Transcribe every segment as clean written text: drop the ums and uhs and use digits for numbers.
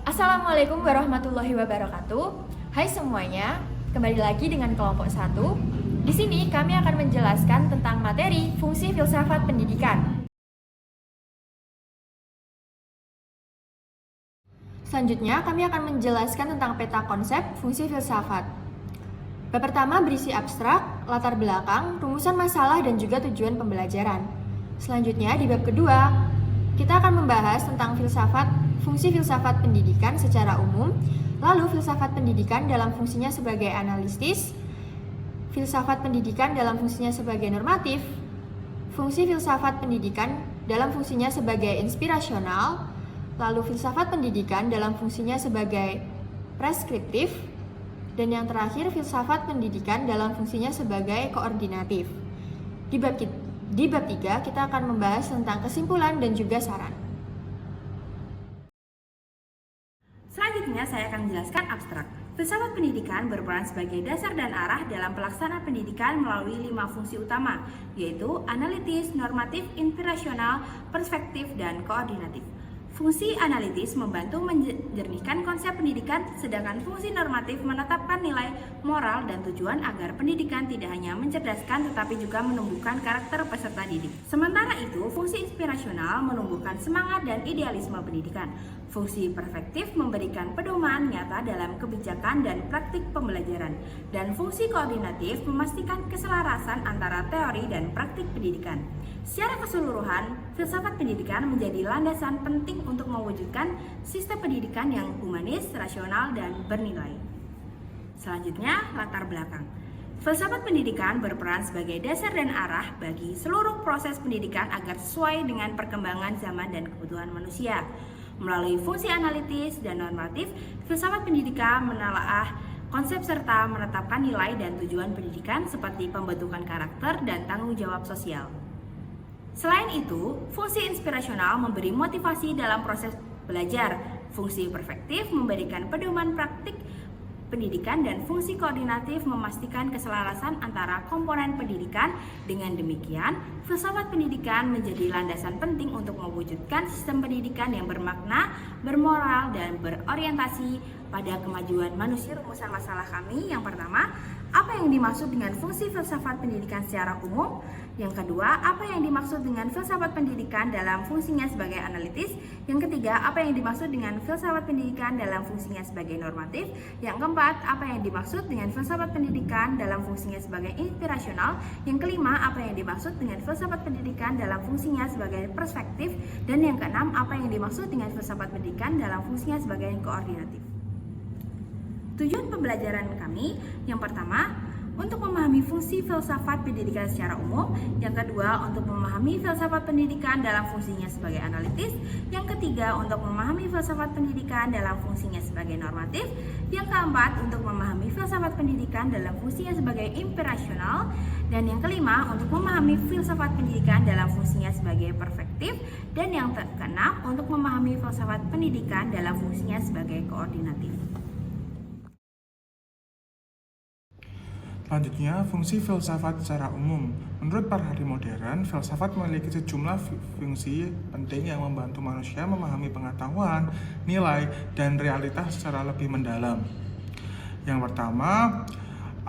Assalamualaikum warahmatullahi wabarakatuh. Hai semuanya, kembali lagi dengan kelompok 1. Di sini kami akan menjelaskan tentang materi fungsi filsafat pendidikan. Selanjutnya, kami akan menjelaskan tentang peta konsep fungsi filsafat. Bab pertama berisi abstrak, latar belakang, rumusan masalah, dan juga tujuan pembelajaran. Selanjutnya, di bab kedua, kita akan membahas tentang fungsi filsafat pendidikan secara umum, lalu filsafat pendidikan dalam fungsinya sebagai analitis, filsafat pendidikan dalam fungsinya sebagai normatif, fungsi filsafat pendidikan dalam fungsinya sebagai inspirasional, lalu filsafat pendidikan dalam fungsinya sebagai preskriptif, dan yang terakhir filsafat pendidikan dalam fungsinya sebagai koordinatif. Di bab 3 kita akan membahas tentang kesimpulan dan juga saran. Selanjutnya saya akan menjelaskan abstrak. Filsafat pendidikan berperan sebagai dasar dan arah dalam pelaksanaan pendidikan melalui 5 fungsi utama, yaitu analitis, normatif, inspirasional, perspektif, dan koordinatif. Fungsi analitis membantu menjernihkan konsep pendidikan, sedangkan fungsi normatif menetapkan nilai moral dan tujuan agar pendidikan tidak hanya mencerdaskan tetapi juga menumbuhkan karakter peserta didik. Sementara itu, fungsi inspirasional menumbuhkan semangat dan idealisme pendidikan. Fungsi perspektif memberikan pedoman nyata dalam kebijakan dan praktik pembelajaran. Dan fungsi koordinatif memastikan keselarasan antara teori dan praktik pendidikan. Secara keseluruhan, filsafat pendidikan menjadi landasan penting untuk mewujudkan sistem pendidikan yang humanis, rasional, dan bernilai. Selanjutnya, latar belakang. Filsafat pendidikan berperan sebagai dasar dan arah bagi seluruh proses pendidikan agar sesuai dengan perkembangan zaman dan kebutuhan manusia. Melalui fungsi analitis dan normatif, filsafat pendidikan menelaah konsep serta menetapkan nilai dan tujuan pendidikan seperti pembentukan karakter dan tanggung jawab sosial. Selain itu, fungsi inspirasional memberi motivasi dalam proses belajar, fungsi perspektif memberikan pedoman praktik pendidikan, dan fungsi koordinatif memastikan keselarasan antara komponen pendidikan. Dengan demikian, filsafat pendidikan menjadi landasan penting untuk mewujudkan sistem pendidikan yang bermakna, bermoral, dan berorientasi pada kemajuan manusia. Rumusan masalah kami yang pertama, apa yang dimaksud dengan fungsi filsafat pendidikan secara umum? Yang kedua, apa yang dimaksud dengan filsafat pendidikan dalam fungsinya sebagai analitis? Yang ketiga, apa yang dimaksud dengan filsafat pendidikan dalam fungsinya sebagai normatif? Yang keempat, apa yang dimaksud dengan filsafat pendidikan dalam fungsinya sebagai inspirasional? Yang kelima, apa yang dimaksud dengan filsafat pendidikan dalam fungsinya sebagai perspektif? Dan yang keenam, apa yang dimaksud dengan filsafat pendidikan dalam fungsinya sebagai koordinatif? Tujuan pembelajaran kami, yang pertama, untuk memahami fungsi filsafat pendidikan secara umum. Yang kedua, untuk memahami filsafat pendidikan dalam fungsinya sebagai analitis. Yang ketiga, untuk memahami filsafat pendidikan dalam fungsinya sebagai normatif. Yang keempat, untuk memahami filsafat pendidikan dalam fungsinya sebagai inspirasional. Dan yang kelima, untuk memahami filsafat pendidikan dalam fungsinya sebagai perspektif. Dan yang keenam, untuk memahami filsafat pendidikan dalam fungsinya sebagai koordinatif. Selanjutnya, fungsi filsafat secara umum. Menurut paradigma modern, filsafat memiliki sejumlah fungsi penting yang membantu manusia memahami pengetahuan, nilai, dan realitas secara lebih mendalam. Yang pertama,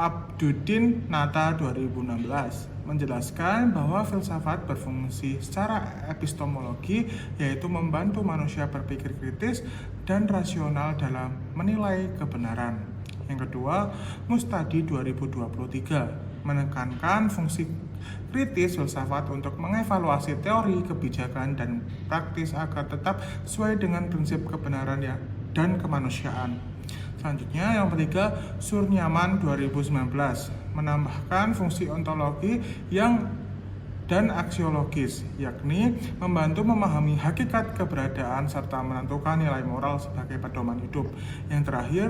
Abduddin Nata 2016 menjelaskan bahwa filsafat berfungsi secara epistemologi, yaitu membantu manusia berpikir kritis dan rasional dalam menilai kebenaran. Yang kedua, Mustadi 2023 menekankan fungsi kritis filsafat untuk mengevaluasi teori, kebijakan, dan praktis agar tetap sesuai dengan prinsip kebenaran dan kemanusiaan. Selanjutnya, yang ketiga, Suryaman 2019 menambahkan fungsi ontologi dan aksiologis, yakni membantu memahami hakikat keberadaan serta menentukan nilai moral sebagai pedoman hidup. Yang terakhir,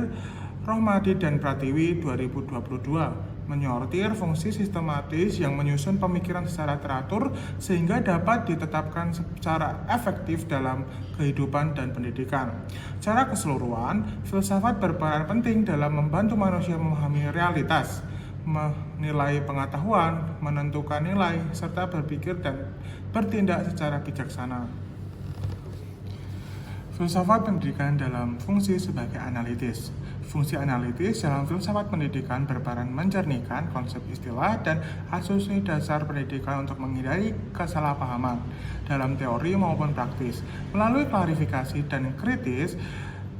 Rohmadi dan Pratiwi 2022 menyortir fungsi sistematis yang menyusun pemikiran secara teratur sehingga dapat ditetapkan secara efektif dalam kehidupan dan pendidikan. Secara keseluruhan, filsafat berperan penting dalam membantu manusia memahami realitas, menilai pengetahuan, menentukan nilai, serta berpikir dan bertindak secara bijaksana. Filsafat pendidikan dalam fungsi sebagai analitis. Fungsi analitis dalam filsafat pendidikan berperan menjernihkan konsep istilah dan asumsi dasar pendidikan untuk menghindari kesalahpahaman dalam teori maupun praktis. Melalui klarifikasi dan kritis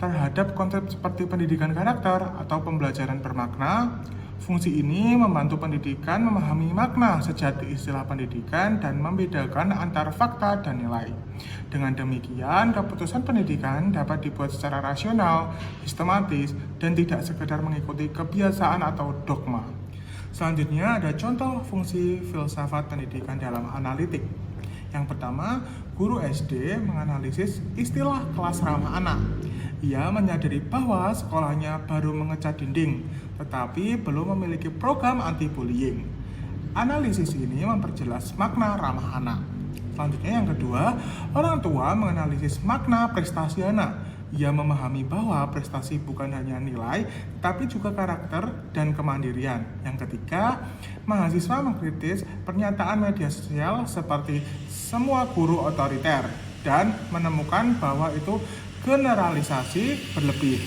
terhadap konsep seperti pendidikan karakter atau pembelajaran bermakna, fungsi ini membantu pendidikan memahami makna sejati istilah pendidikan dan membedakan antara fakta dan nilai. Dengan demikian, keputusan pendidikan dapat dibuat secara rasional, sistematis, dan tidak sekedar mengikuti kebiasaan atau dogma. Selanjutnya ada contoh fungsi filsafat pendidikan dalam analitik. Yang pertama, guru SD menganalisis istilah kelas ramah anak. Ia menyadari bahwa sekolahnya baru mengecat dinding, tetapi belum memiliki program anti-bullying. Analisis ini memperjelas makna ramah anak. Selanjutnya yang kedua, orang tua menganalisis makna prestasi anak. Ia memahami bahwa prestasi bukan hanya nilai, tapi juga karakter dan kemandirian. Yang ketiga, mahasiswa mengkritis pernyataan media sosial seperti semua guru otoriter dan menemukan bahwa itu generalisasi berlebih.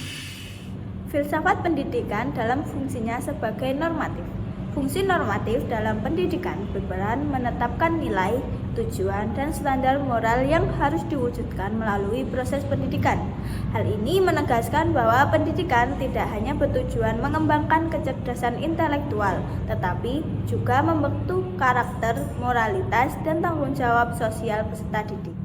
Filsafat pendidikan dalam fungsinya sebagai normatif. Fungsi normatif dalam pendidikan berperan menetapkan nilai, tujuan, dan standar moral yang harus diwujudkan melalui proses pendidikan. Hal ini menegaskan bahwa pendidikan tidak hanya bertujuan mengembangkan kecerdasan intelektual, tetapi juga membentuk karakter, moralitas, dan tanggung jawab sosial peserta didik.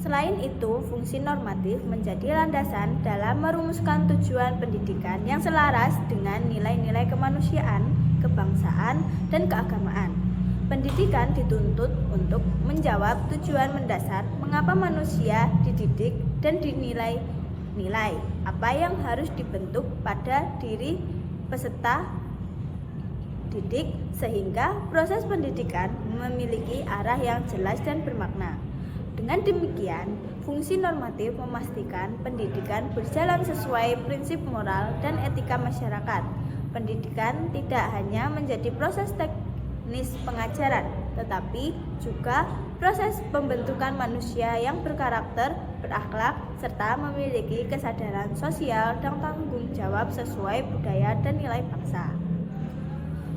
Selain itu, fungsi normatif menjadi landasan dalam merumuskan tujuan pendidikan yang selaras dengan nilai-nilai kemanusiaan, kebangsaan, dan keagamaan. Pendidikan dituntut untuk menjawab tujuan mendasar mengapa manusia dididik dan dinilai nilai apa yang harus dibentuk pada diri peserta didik sehingga proses pendidikan memiliki arah yang jelas dan bermakna. Dengan demikian, fungsi normatif memastikan pendidikan berjalan sesuai prinsip moral dan etika masyarakat. Pendidikan tidak hanya menjadi proses teknis pengajaran, tetapi juga proses pembentukan manusia yang berkarakter, berakhlak, serta memiliki kesadaran sosial dan tanggung jawab sesuai budaya dan nilai bangsa.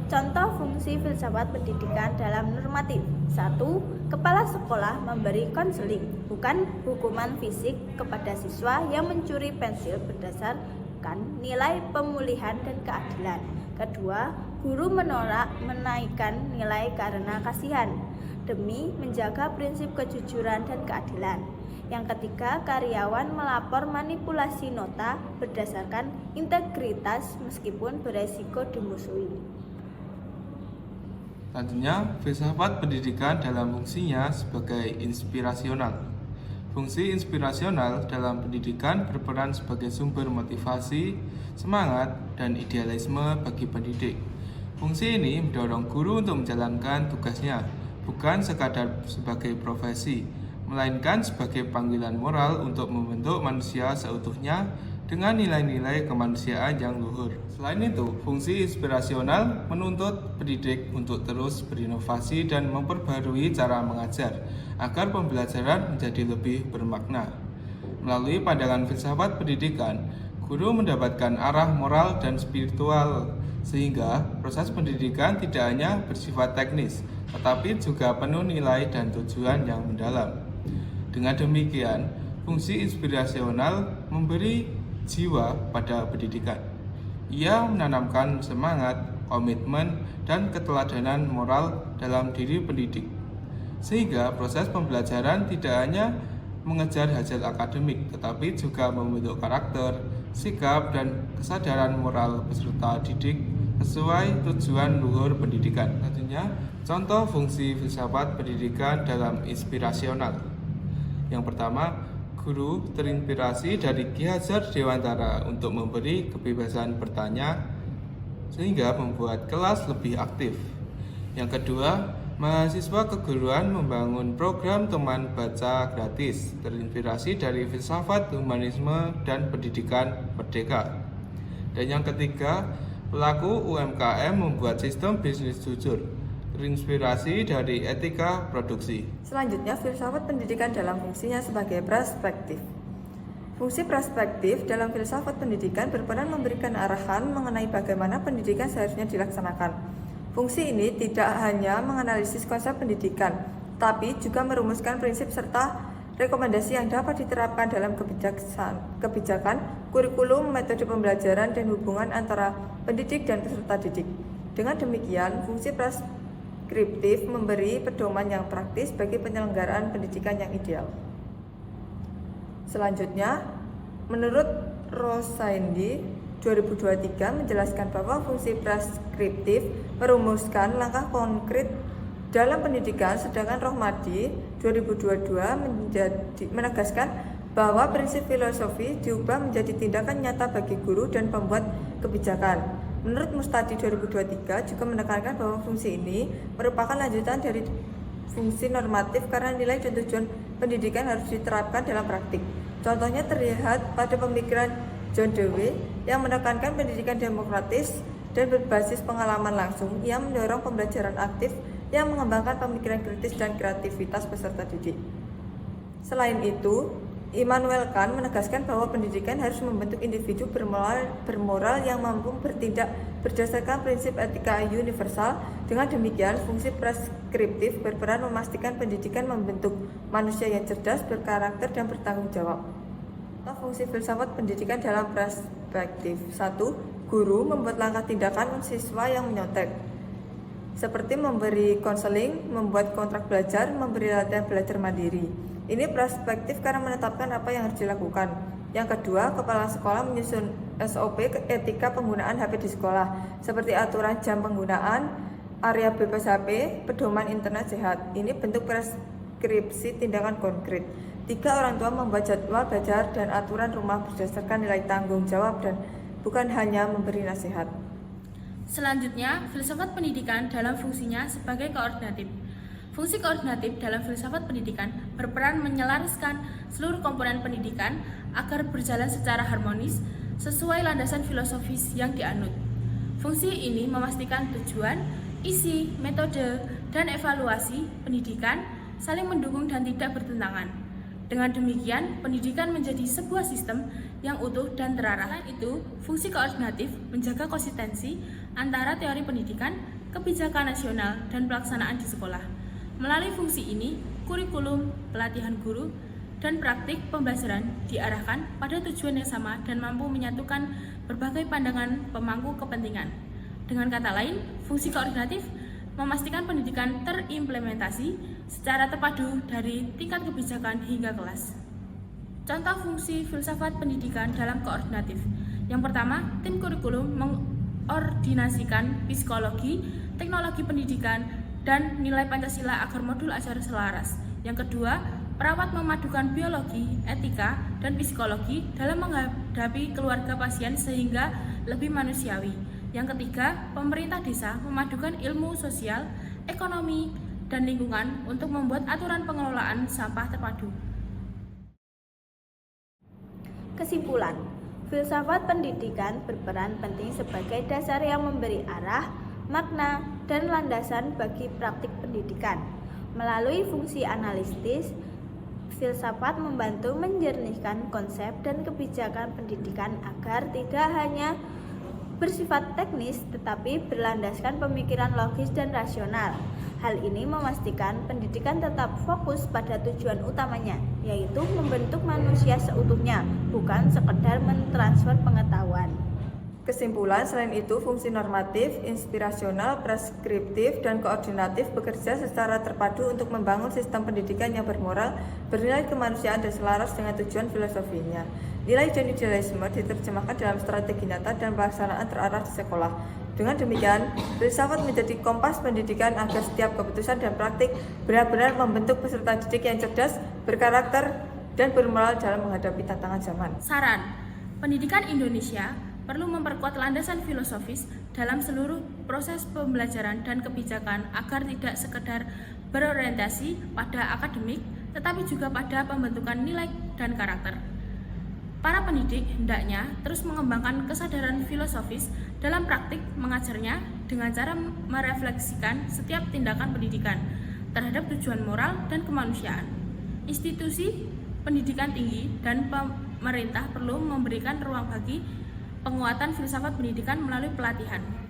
Contoh fungsi filsafat pendidikan dalam normatif. 1. Kepala sekolah memberi konseling, bukan hukuman fisik kepada siswa yang mencuri pensil berdasarkan nilai pemulihan dan keadilan. Kedua, guru menolak menaikkan nilai karena kasihan, demi menjaga prinsip kejujuran dan keadilan. Yang ketiga, karyawan melapor manipulasi nota berdasarkan integritas meskipun beresiko dimusuhi. Selanjutnya, filsafat pendidikan dalam fungsinya sebagai inspirasional. Fungsi inspirasional dalam pendidikan berperan sebagai sumber motivasi, semangat, dan idealisme bagi pendidik. Fungsi ini mendorong guru untuk menjalankan tugasnya, bukan sekadar sebagai profesi, melainkan sebagai panggilan moral untuk membentuk manusia seutuhnya dengan nilai-nilai kemanusiaan yang luhur. Selain itu, fungsi inspirasional menuntut pendidik untuk terus berinovasi dan memperbarui cara mengajar agar pembelajaran menjadi lebih bermakna. Melalui pandangan filsafat pendidikan, guru mendapatkan arah moral dan spiritual sehingga proses pendidikan tidak hanya bersifat teknis, tetapi juga penuh nilai dan tujuan yang mendalam. Dengan demikian, fungsi inspirasional memberi jiwa pada pendidikan. Ia menanamkan semangat, komitmen, dan keteladanan moral dalam diri pendidik, sehingga proses pembelajaran tidak hanya mengejar hasil akademik, tetapi juga membentuk karakter, sikap, dan kesadaran moral peserta didik sesuai tujuan luhur pendidikan. Selanjutnya, contoh fungsi filsafat pendidikan dalam inspirasional. Yang pertama, guru terinspirasi dari Ki Hajar Dewantara untuk memberi kebebasan bertanya sehingga membuat kelas lebih aktif. Yang kedua, mahasiswa keguruan membangun program teman baca gratis terinspirasi dari filsafat humanisme dan pendidikan merdeka. Dan yang ketiga, pelaku UMKM membuat sistem bisnis jujur terinspirasi dari etika produksi. Selanjutnya, filsafat pendidikan dalam fungsinya sebagai perspektif. Fungsi perspektif dalam filsafat pendidikan berperan memberikan arahan mengenai bagaimana pendidikan seharusnya dilaksanakan. Fungsi ini tidak hanya menganalisis konsep pendidikan, tapi juga merumuskan prinsip serta rekomendasi yang dapat diterapkan dalam kebijakan, kurikulum, metode pembelajaran, dan hubungan antara pendidik dan peserta didik. Dengan demikian, fungsi preskriptif memberi pedoman yang praktis bagi penyelenggaraan pendidikan yang ideal. Selanjutnya, menurut Rosaindi 2023 menjelaskan bahwa fungsi preskriptif merumuskan langkah konkret dalam pendidikan, sedangkan Rohmadi 2022 menegaskan bahwa prinsip filosofi diubah menjadi tindakan nyata bagi guru dan pembuat kebijakan. Menurut Mustadi 2023 juga menekankan bahwa fungsi ini merupakan lanjutan dari fungsi normatif karena nilai dan tujuan pendidikan harus diterapkan dalam praktik. Contohnya terlihat pada pemikiran John Dewey yang menekankan pendidikan demokratis dan berbasis pengalaman langsung yang mendorong pembelajaran aktif yang mengembangkan pemikiran kritis dan kreativitas peserta didik. Selain itu, Immanuel Kant menegaskan bahwa pendidikan harus membentuk individu bermoral yang mampu bertindak berdasarkan prinsip etika universal. Dengan demikian, fungsi preskriptif berperan memastikan pendidikan membentuk manusia yang cerdas, berkarakter, dan bertanggung jawab. Fungsi filsafat pendidikan dalam perspektif. 1. Guru membuat langkah tindakan siswa yang menyontek, seperti memberi konseling, membuat kontrak belajar, memberi latihan belajar mandiri. Ini perspektif karena menetapkan apa yang harus dilakukan. Yang kedua, kepala sekolah menyusun SOP etika penggunaan HP di sekolah, seperti aturan jam penggunaan, area bebas HP, pedoman internet sehat. Ini bentuk preskripsi tindakan konkret. 3. Orang tua membuat jadwal belajar dan aturan rumah berdasarkan nilai tanggung jawab dan bukan hanya memberi nasihat. Selanjutnya, filsafat pendidikan dalam fungsinya sebagai koordinatif. Fungsi koordinatif dalam filsafat pendidikan berperan menyelaraskan seluruh komponen pendidikan agar berjalan secara harmonis sesuai landasan filosofis yang dianut. Fungsi ini memastikan tujuan, isi, metode, dan evaluasi pendidikan saling mendukung dan tidak bertentangan. Dengan demikian, pendidikan menjadi sebuah sistem yang utuh dan terarah. Selain itu, fungsi koordinatif menjaga konsistensi antara teori pendidikan, kebijakan nasional, dan pelaksanaan di sekolah. Melalui fungsi ini, kurikulum, pelatihan guru, dan praktik pembelajaran diarahkan pada tujuan yang sama dan mampu menyatukan berbagai pandangan pemangku kepentingan. Dengan kata lain, fungsi koordinatif memastikan pendidikan terimplementasi secara terpadu dari tingkat kebijakan hingga kelas. Contoh fungsi filsafat pendidikan dalam koordinatif. Yang pertama, tim kurikulum mengordinasikan psikologi, teknologi pendidikan, dan nilai Pancasila agar modul ajar selaras. Yang kedua, perawat memadukan biologi, etika, dan psikologi dalam menghadapi keluarga pasien sehingga lebih manusiawi. Yang ketiga, pemerintah desa memadukan ilmu sosial, ekonomi, dan lingkungan untuk membuat aturan pengelolaan sampah terpadu. Kesimpulan, filsafat pendidikan berperan penting sebagai dasar yang memberi arah, makna, dan landasan bagi praktik pendidikan. Melalui fungsi analitis, filsafat membantu menjernihkan konsep dan kebijakan pendidikan agar tidak hanya bersifat teknis tetapi berlandaskan pemikiran logis dan rasional. Hal ini memastikan pendidikan tetap fokus pada tujuan utamanya, yaitu membentuk manusia seutuhnya, bukan sekedar mentransfer pengetahuan. Kesimpulan, selain itu, fungsi normatif, inspirasional, preskriptif, dan koordinatif bekerja secara terpadu untuk membangun sistem pendidikan yang bermoral, bernilai kemanusiaan, dan selaras dengan tujuan filosofinya. Nilai dan idealisme diterjemahkan dalam strategi nyata dan pelaksanaan terarah di sekolah. Dengan demikian, filsafat menjadi kompas pendidikan agar setiap keputusan dan praktik benar-benar membentuk peserta didik yang cerdas, berkarakter, dan bermoral dalam menghadapi tantangan zaman. Saran, pendidikan Indonesia perlu memperkuat landasan filosofis dalam seluruh proses pembelajaran dan kebijakan agar tidak sekedar berorientasi pada akademik, tetapi juga pada pembentukan nilai dan karakter. Para pendidik hendaknya terus mengembangkan kesadaran filosofis dalam praktik mengajarnya dengan cara merefleksikan setiap tindakan pendidikan terhadap tujuan moral dan kemanusiaan. Institusi pendidikan tinggi dan pemerintah perlu memberikan ruang bagi penguatan filsafat pendidikan melalui pelatihan.